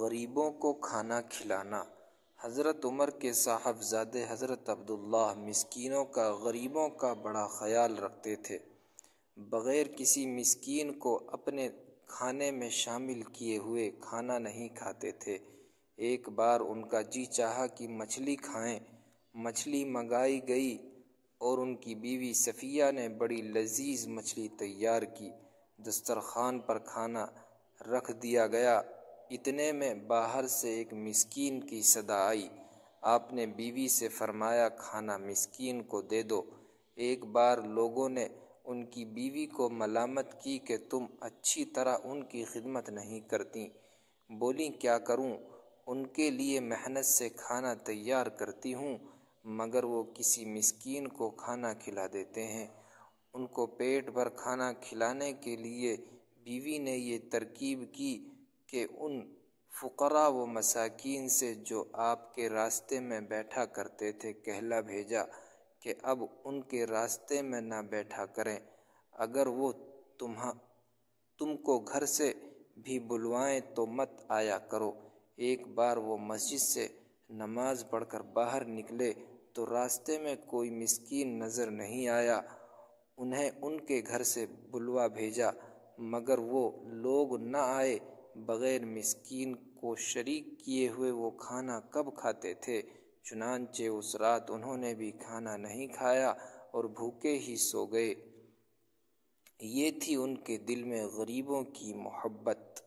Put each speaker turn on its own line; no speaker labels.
غریبوں کو کھانا کھلانا۔ حضرت عمر کے صاحبزادے حضرت عبداللہ مسکینوں کا، غریبوں کا بڑا خیال رکھتے تھے۔ بغیر کسی مسکین کو اپنے کھانے میں شامل کیے ہوئے کھانا نہیں کھاتے تھے۔ ایک بار ان کا جی چاہا کہ مچھلی کھائیں۔ مچھلی منگائی گئی اور ان کی بیوی صفیہ نے بڑی لذیذ مچھلی تیار کی۔ دسترخوان پر کھانا رکھ دیا گیا۔ اتنے میں باہر سے ایک مسکین کی صدا آئی۔ آپ نے بیوی سے فرمایا کھانا مسکین کو دے دو۔ ایک بار لوگوں نے ان کی بیوی کو ملامت کی کہ تم اچھی طرح ان کی خدمت نہیں کرتیں۔ بولیں کیا کروں، ان کے لیے محنت سے کھانا تیار کرتی ہوں مگر وہ کسی مسکین کو کھانا کھلا دیتے ہیں۔ ان کو پیٹ بھر کھانا کھلانے کے لیے بیوی نے یہ ترکیب کی کہ ان فقراء و مساکین سے جو آپ کے راستے میں بیٹھا کرتے تھے کہلا بھیجا کہ اب ان کے راستے میں نہ بیٹھا کریں۔ اگر وہ تم کو گھر سے بھی بلوائیں تو مت آیا کرو۔ ایک بار وہ مسجد سے نماز پڑھ کر باہر نکلے تو راستے میں کوئی مسکین نظر نہیں آیا۔ انہیں ان کے گھر سے بلوا بھیجا مگر وہ لوگ نہ آئے۔ بغیر مسکین کو شریک کیے ہوئے وہ کھانا کب کھاتے تھے؟ چنانچہ اس رات انہوں نے بھی کھانا نہیں کھایا اور بھوکے ہی سو گئے۔ یہ تھی ان کے دل میں غریبوں کی محبت۔